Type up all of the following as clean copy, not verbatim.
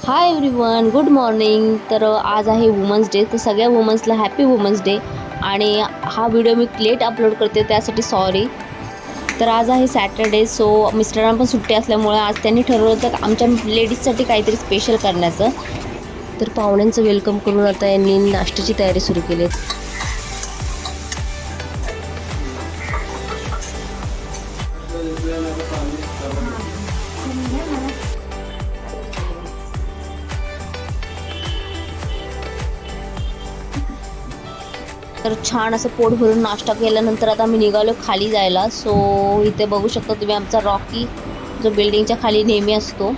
Hi everyone, good morning. तर आज आहे वुमन्स डे. तर सगळ्या वुमन्सला हॅपी वुमन्स डे. आणि हा व्हिडिओ मी लेट अपलोड करते त्यासाठी सॉरी. तर आज आहे सॅटरडे, सो मिस्टरांना पण सुट्टी असल्यामुळे आज त्यांनी ठरवलं होतं आमच्या लेडीजसाठी काहीतरी स्पेशल करण्याचं. तर पाहुण्यांचं वेलकम करून आता यांनी नाश्त्याची तयारी सुरू केली. तर छान असं पोट भरून नाश्ता केल्यानंतर आता आम्ही निघालो खाली जायला. सो इथे बघू शकता तुम्ही आमचा रॉकी, जो बिल्डिंगच्या खाली नेहमी असतो.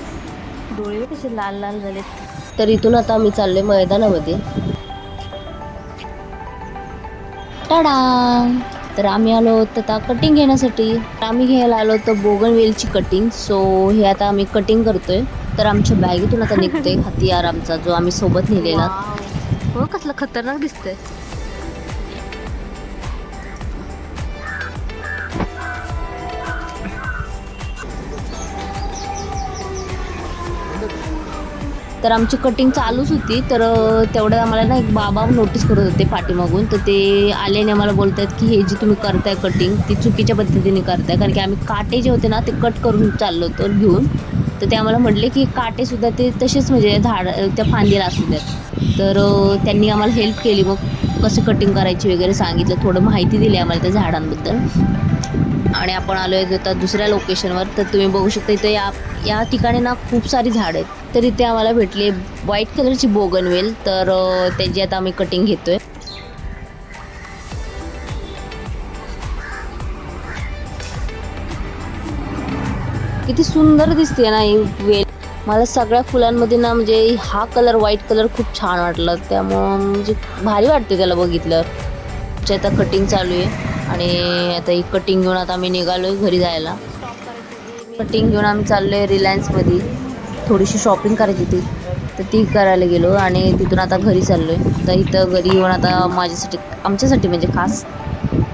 डोळे कसे लाल लाल झालेत. तर इथून आता आम्ही चाललोय मैदानामध्ये. टाडा. तर आम्ही आलो होतो आता कटिंग घेण्यासाठी. आम्ही घ्यायला आलो होतो बोगनवेलची कटिंग. सो हे आता आम्ही कटिंग करतोय. तर आमच्या बॅगेतून आता निघतोय हतियार आमचा, जो आम्ही सोबत नेलेला. हो, कसला खतरनाक दिसतंय. तर आमची कटिंग चालूच होती. तर तेवढ्यात आम्हाला ना एक बाबा नोटीस करत होते पाठीमागून. तर ते आल्याने आम्हाला बोलत आहेत की हे जी तुम्ही करताय कटिंग ती चुकीच्या पद्धतीने करताय. कारण की आम्ही काटे जे होते ना ते कट करून चाललो होतो घेऊन. तर ते आम्हाला म्हटले की काटेसुद्धा ते तसेच म्हणजे त्या फांदीला असू द्यात. तर त्यांनी आम्हाला हेल्प केली. मग कसं कटिंग करायची वगैरे सांगितलं, थोडं माहिती दिली आम्हाला त्या झाडांबद्दल. आणि आपण आलो आहे आता दुसऱ्या लोकेशनवर. तर तुम्ही बघू शकता इथे या ठिकाणी ना खूप सारी झाडं आहेत. तर इथे आम्हाला भेटली व्हाईट कलरची बोगनवेल. तर त्याची आता आम्ही कटिंग घेतोय. किती सुंदर दिसते ना ही वेल. मला सगळ्या फुलांमध्ये ना म्हणजे हा कलर, व्हाईट कलर खूप छान वाटला. त्यामुळं म्हणजे भारी वाटते त्याला बघितलं. आता कटिंग चालू आहे आणि आता ही कटिंग घेऊन आता आम्ही निघालोय घरी जायला. कटिंग घेऊन आम्ही चाललोय रिलायन्समध्ये. थोडीशी शॉपिंग करायची होती तर ती करायला गेलो आणि तिथून आता घरी चाललोय. तर इथं घरी येऊन आता माझ्यासाठी, आमच्यासाठी म्हणजे खास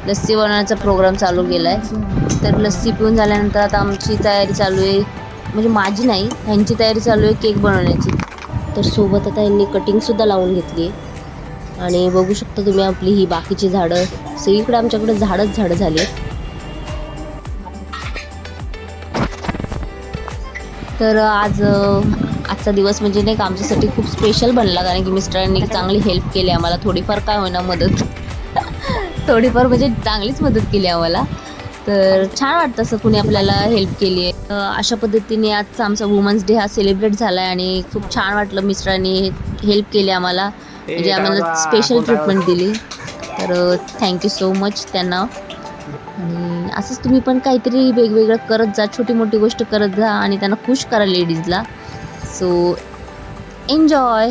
लस्सी बनवण्याचा प्रोग्राम चालू केला आहे. तर लस्सी पिऊन झाल्यानंतर आता आमची तयारी चालू आहे. म्हणजे माझी नाही, ह्यांची तयारी चालू आहे केक बनवण्याची. तर सोबत आता यांनी कटिंगसुद्धा लावून घेतली आहे. आणि बघू शकता तुम्ही आपली ही बाकीची झाडं. सगळीकडे आमच्याकडे झाडच झाडं झाली आहेत. तर आजचा दिवस म्हणजे नाही का आमच्यासाठी खूप स्पेशल बनला. कारण की मिस्टरांनी चांगली हेल्प केली आम्हाला, थोडीफार काय होईना मदत. थोडीफार म्हणजे चांगलीच मदत केली आम्हाला. तर छान वाटतं असं कुणी आपल्याला हेल्प केली आहे. अशा पद्धतीने आजचा आमचा वुमन्स डे हा सेलिब्रेट झाला आहे. आणि खूप छान वाटलं मिस्टरांनी हेल्प केली आम्हाला, म्हणजे आम्हाला स्पेशल ट्रीटमेंट दिली. तर थँक्यू सो मच त्यांना. आणि असंच तुम्ही पण काहीतरी वेगवेगळं करत जा, छोटी मोठी गोष्ट करत जा आणि त्यांना खुश करा लेडीजला. So enjoy.